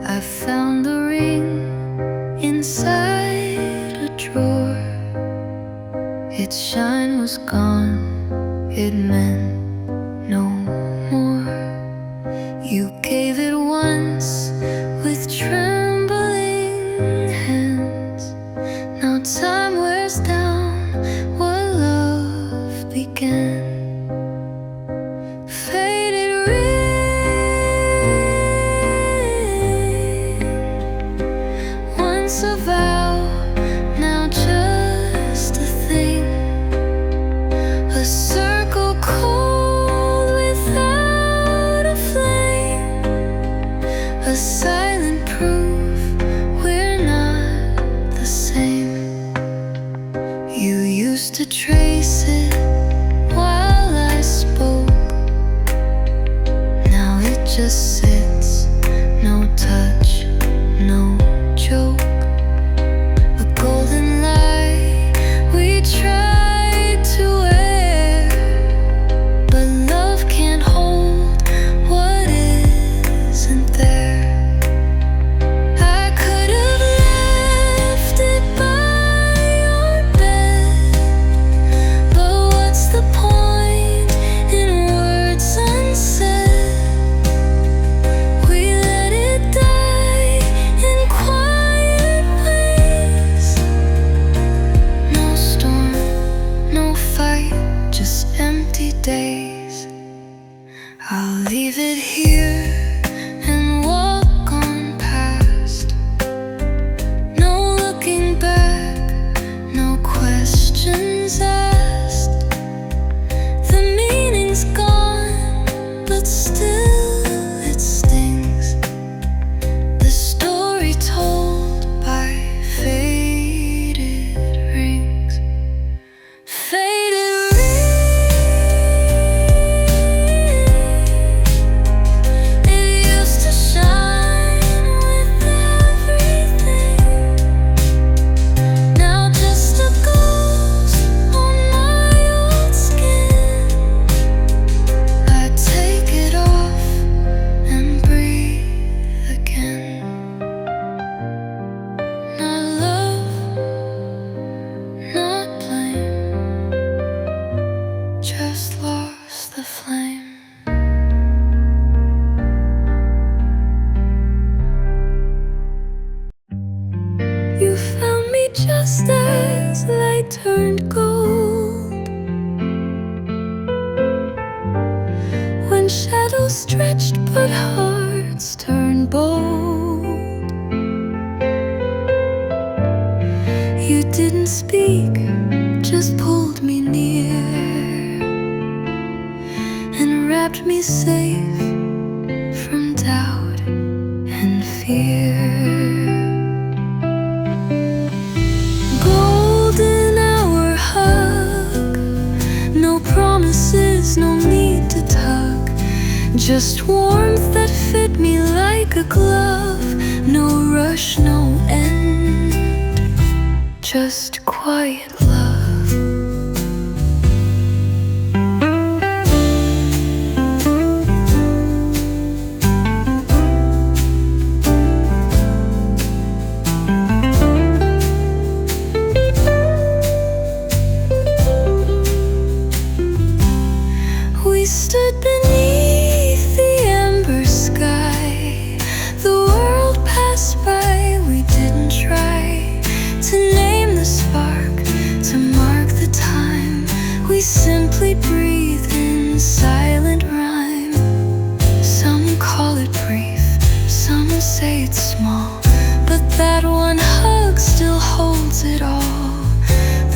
I found the ring inside a drawer. Its shine was gone, it meant no more. You gave it once with trembling hands. Now time wears down what love began. Faded ring, once a vow, now just a thing. A circle cold without a flame. A silent proof we're not the same. You used to trace it while I spoke. Now it just sits, no touch, no joke. A golden lie we tried to wear, but love can't hold what isn't there. I could have left it by your bed, but what's the point in words unsaid? We let it die in quiet ways. No storm, no fight, just empty days. I'll leave it here and walk on past. No looking back, no questions asked. The meaning's gone, but still it stings. The story told by faded rings. Faded ring, it used to shine with everything. Now just a ghost on my old skin. I take it off and breathe again. Not love, not blame, just lost the flame. You found me just as light turned gold, when shadows stretched but hearts turned bold. You didn't speak, just pulled me near and wrapped me safe from doubt and fear. Golden hour hug, no promises, no need to tug. Just warmth that fit me like a glove. No rush, no end, just quiet love. We stood beneath the ember sky. The world passed by, we didn't try to name the spark, to mark the time. We simply breathed in silent rhyme. Some call it brief, some say it's small, but that one hug still holds it all.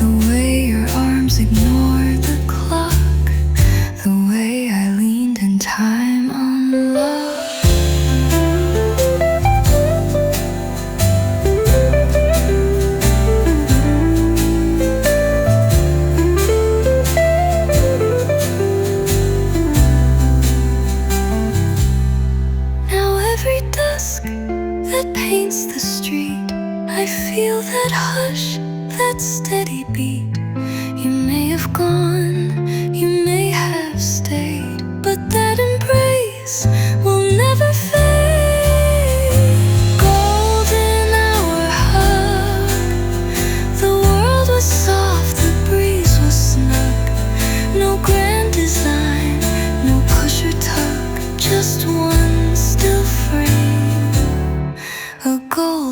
The way your arms ignored the clock, the way I leaned in time unlocked. Now every dusk that paints the street, I feel that hush, that steady beat. You may have gone, you may have stayed, but that embrace will never fade.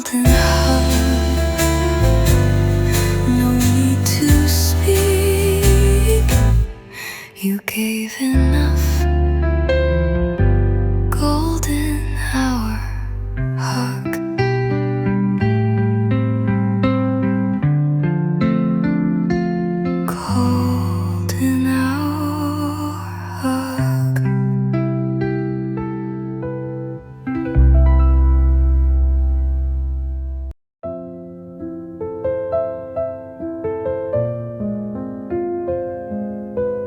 golden hug. No need to speak. You gave enough. Golden hour hug. Golden hour hug.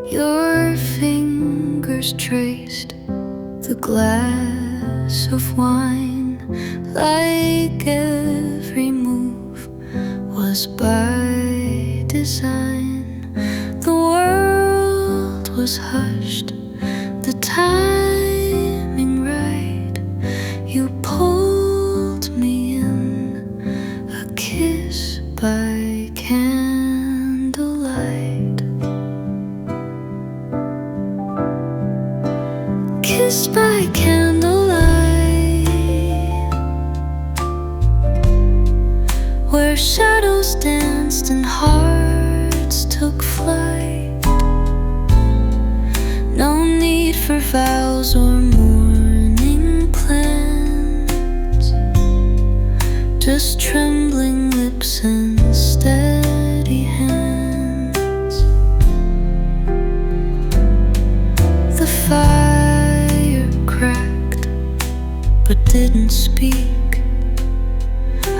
Your fingers traced the glass of wine, like every move was by design. The world was hushed, the timing right. You pulled me in, a kiss by candlelight. Kissed by candlelight, where shadows danced and hearts took flight. No need for vows or mourning plans, just trembling lips and steady hands. The fire cracked but didn't speak.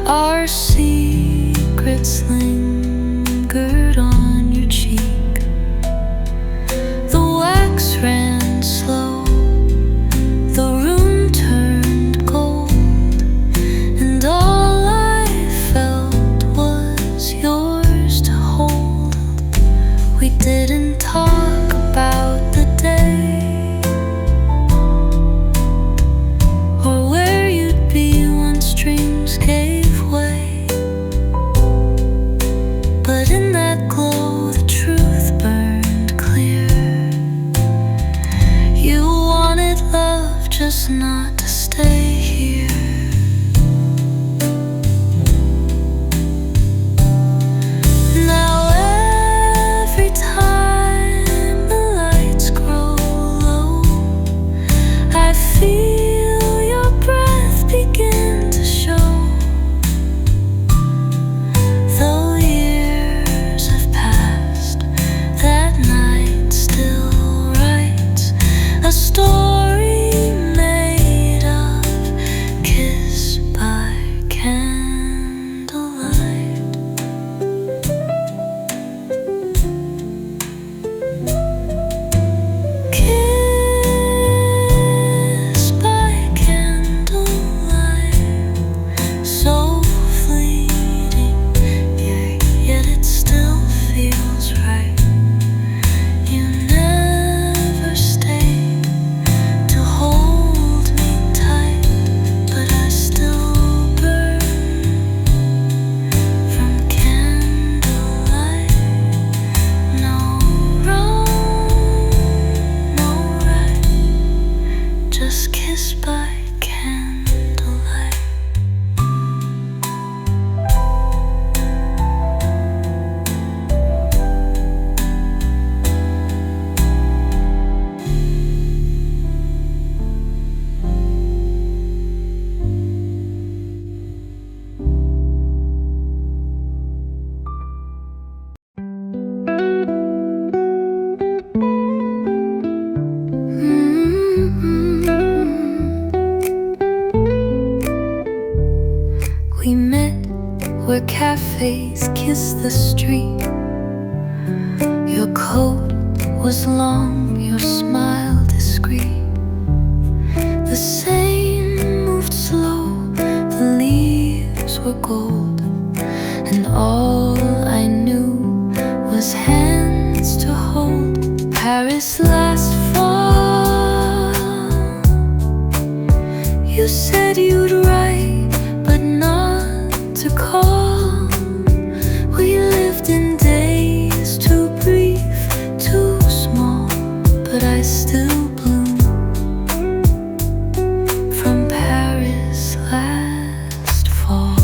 Our secrets lingered on your cheek. The wax ran slow, the room turned gold, and all I felt was yours to hold. We didn't talk about the day or where you'd be once dreams gave way. But in that glow the truth burned clear. You wanted love, just not to stay here. Now every time the lights grow low, I feel your breath begin to show. Though years have passed, that night still writes a story made of kiss by candlelight. Kiss by candlelight, so fleeting, yet it still feels right. You never stayed to hold me tight, but I still burn from candlelight. No wrong, no right, just kiss by candlelight. We met where cafes kiss the street. Your coat was long, your smile discreet. The same moved slow, the leaves were gold, and all I knew was hands to hold. Paris last fall, you said you'd write, but not to call. We lived in days too brief, too small, but I still bloom from Paris last fall.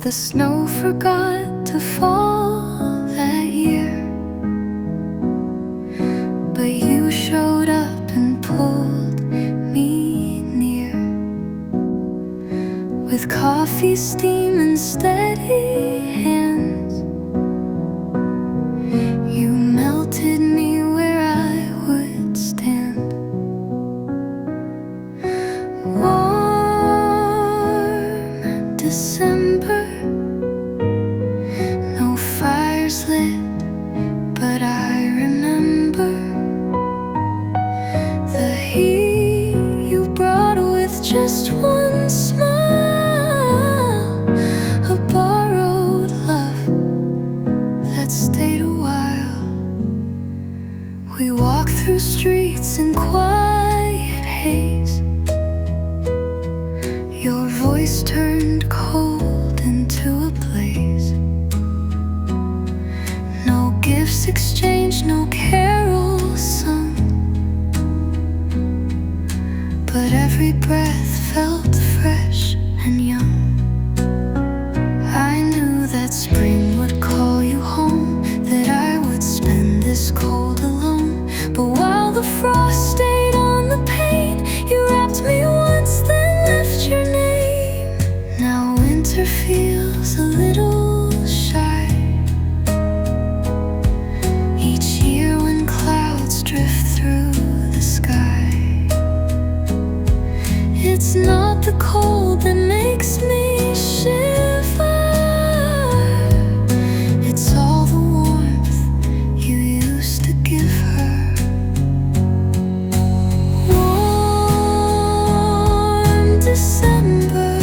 The snow forgot to fall that year, but you showed up and pulled me near. With coffee, steam, and steady hands, you melted me where I would stand. Warm December, no fires lit, but I remember the heat you brought with just one smile, a borrowed love that stayed a while. We walked through streets in quiet haze, your voice turned cold into a blaze. No gifts exchanged, no carols sung, but every breath felt fresh and young. I knew that spring would call you home, that I would spend this cold alone. But while the frost stayed on the pane, you wrapped me once, then left your name. Now winter feels a little shy, each year when clouds drift through the sky. It's not the cold that makes me shiver, it's all the warmth you used to give her. Warm December,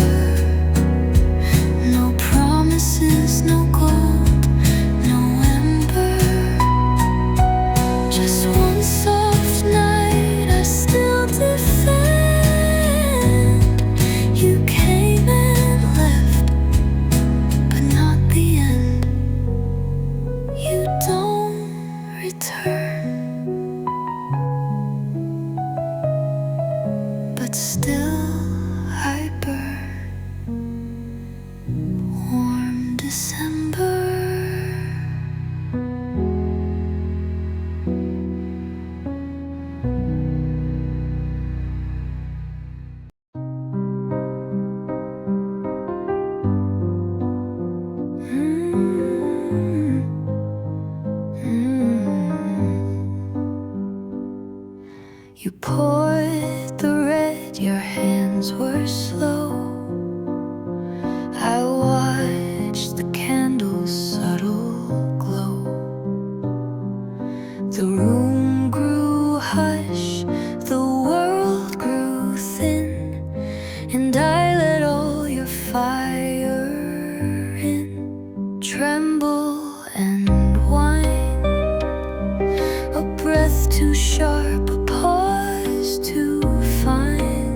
no promises, no gold, no ember, just one soft night I still defend. You came and left, but not the end. You don't return, but still I burn. Warm December. You poured the red, your hands were slow. I watched the candle's subtle glow. The room grew hush, the world grew thin, and I let all your fire in. Tremble and wine, a breath too sharp, a pause too fine.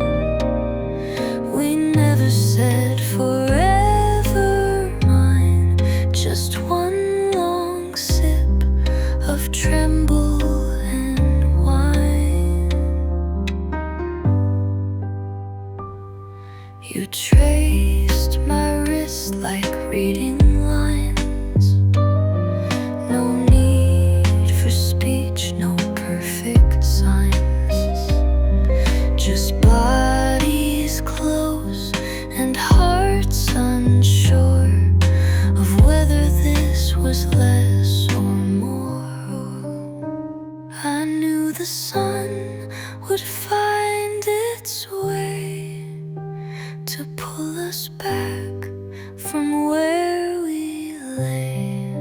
We never said forever mine, just one long sip of tremble and wine. You traced my wrist like reading lines. No need for speech, no perfect signs, just bodies close and hearts unsure of whether this was less or more. I knew the sun would find its way to pull us back from where we lay.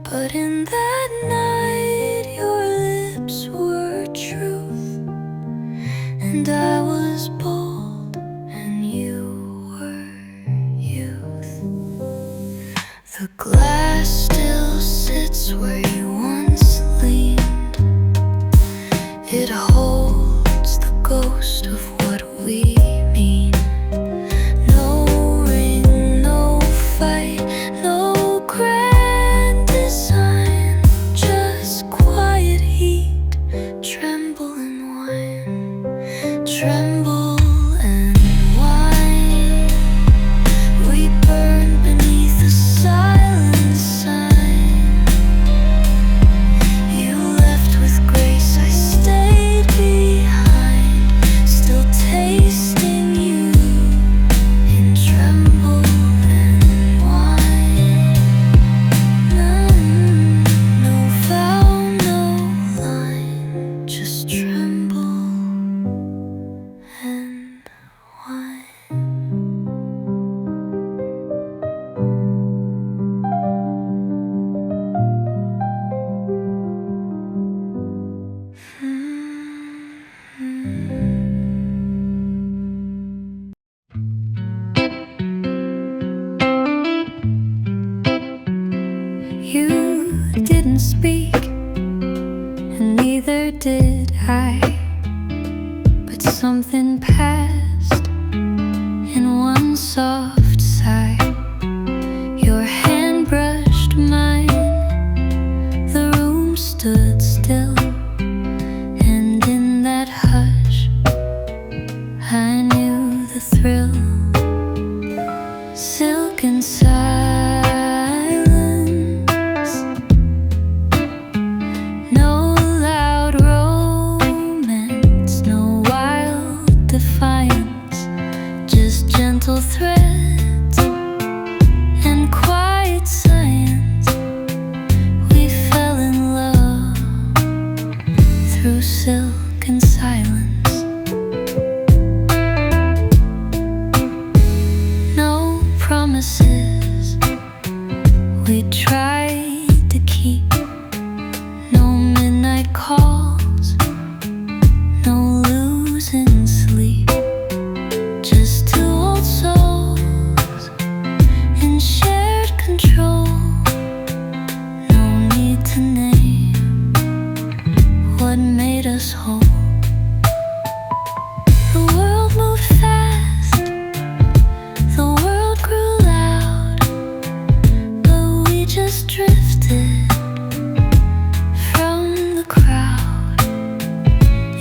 But in that night your lips were truth, and I was bold and you were youth. The glass still sits where you once leaned, it holds the ghost of what we mean. No ring, no fight, no grand design, just quiet heat, tremble and wine, tremble and wine. We burn didn't speak, and neither did I. But something passed in one soft sigh. Your hand brushed mine, the room stood still, and in that hush I knew the thrill. Silken silence, no loud romance, no wild defiance, just gentle threads and quiet science. We fell in love through silken silence. Promises we tried to keep, no midnight calls, no losing sleep, just two old souls in shared control. No need to name what made us whole. The world moved fast, the world grew loud, but we just drifted from the crowd.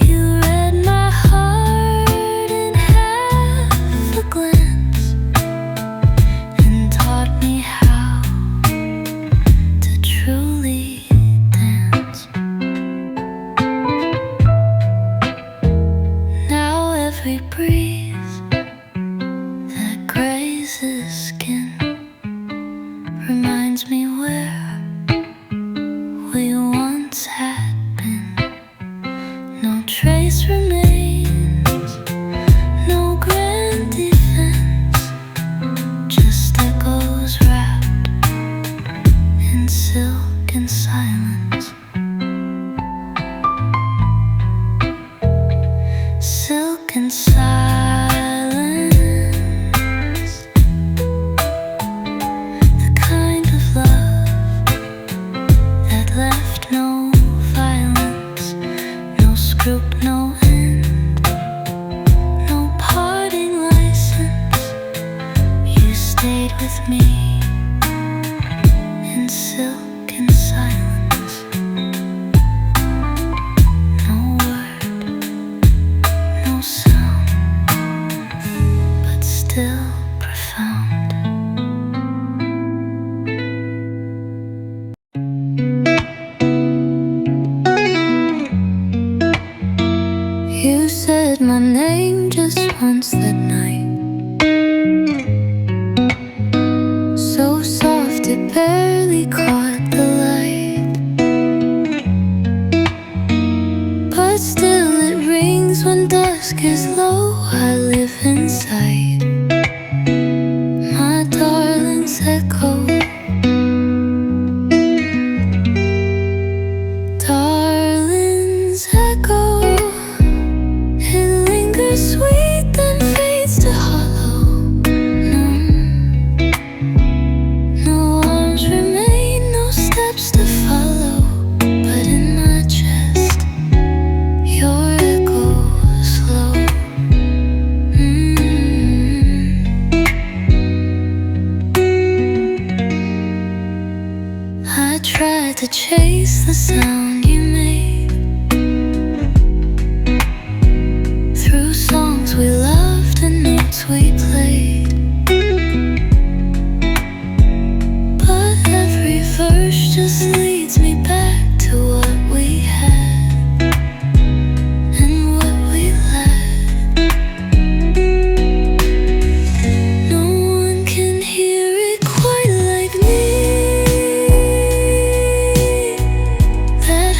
You read my heart in half a glance and taught me how to truly dance. Now every breeze that grazes skin reminds me where we once had been. No trace remains, no grand defense, just echoes wrapped in silken silence. Silken silence, the kind of love that left no violence, no scruple, no end, no parting license. You stayed with me in silken silence. No word, no sound, but still profound. You said my name just once that night, so soft it barely caught the light, but still it rings when dusk is low. I live inside my darling's echo. Darling's echo, it lingers sweet then fades to hollow. No arms remain, no steps to follow, but in my chest your echo slow. I tried to chase the sound you made through songs we loved and notes we played, but every verse just leads me back to what we had and what we lacked. No one can hear it quite like me. That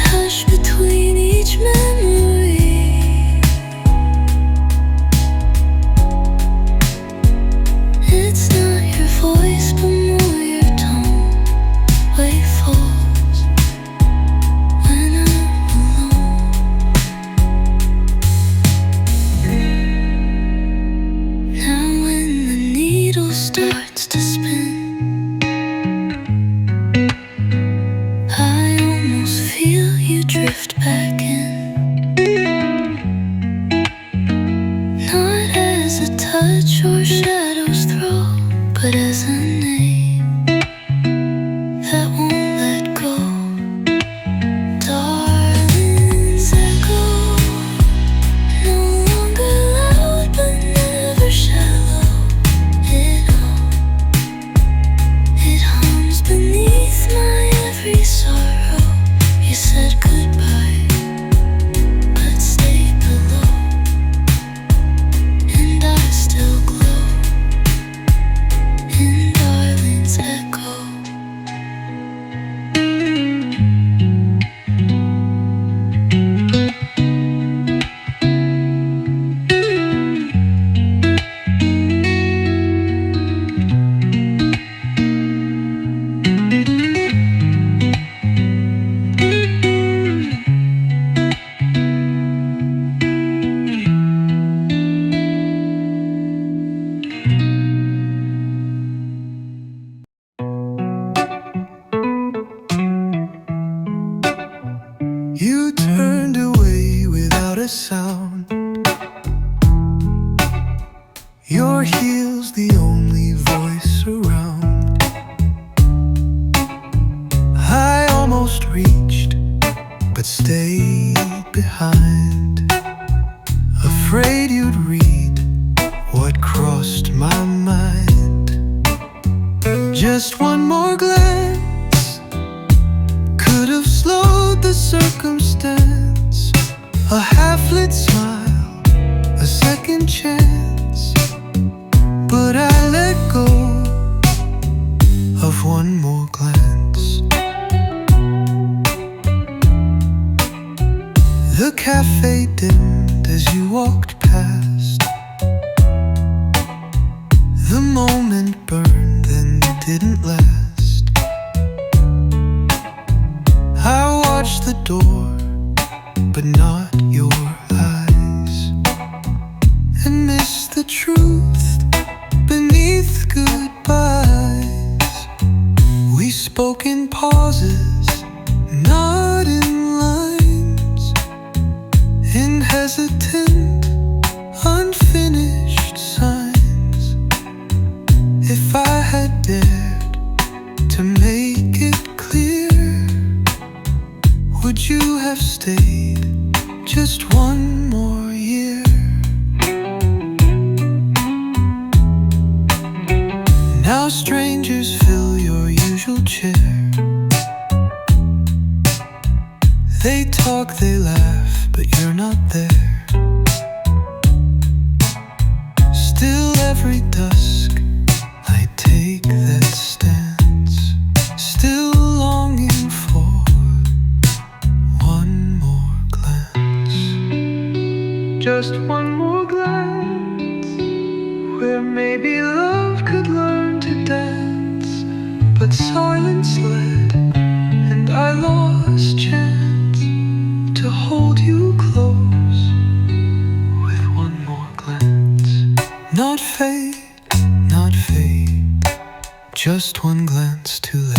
a sound. Your heel's the only voice around. I almost reached, but stayed behind, afraid you'd read what crossed my mind. Just one more glance could have slowed the circumstance. A half-lit smile, a second chance, but I let go of one more glance. The cafe dimmed as you walked past. The moment burned, then didn't last. I watched the door, but not your eyes, and missed the truth beneath goodbyes. We spoke in pauses, not in lines, in hesitant, unfinished signs. If I had dared to make it clear, would you have stayed just one more year? Now strangers fill your usual chair. They talk, they laugh, but you're not there. Still every dusk I take that stance, still longing for one more glance. Just one more glance, where maybe love could learn to dance. But silence led, and I lost chance to hold you close with one more glance. Not fate, not fate, just one glance too late.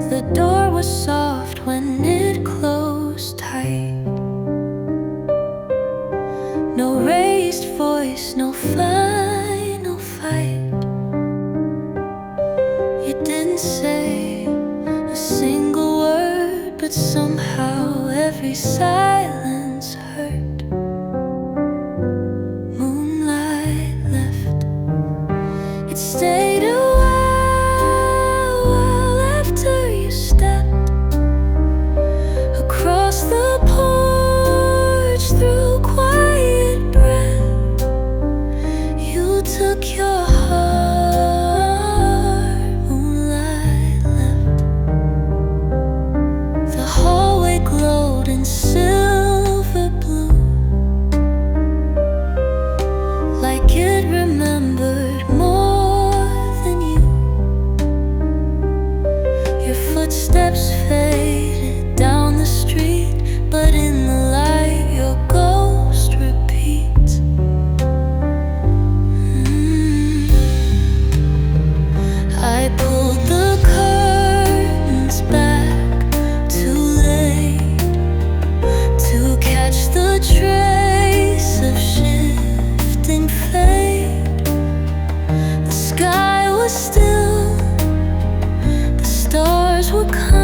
The door was soft when it closed tight. No raised voice, no final fight. You didn't say a single word, but somehow every silence hurt. Moonlight left. It stayed a while after you stepped across the porch through quiet breath. You took your heart, moonlight left. The hallway glowed in silver blue, like it remembered more than you. Your footsteps faded down the street, but in the light your ghost repeats. I pulled the curtains back too late to catch the trace of shifting fate. The sky was still, the stars were kind.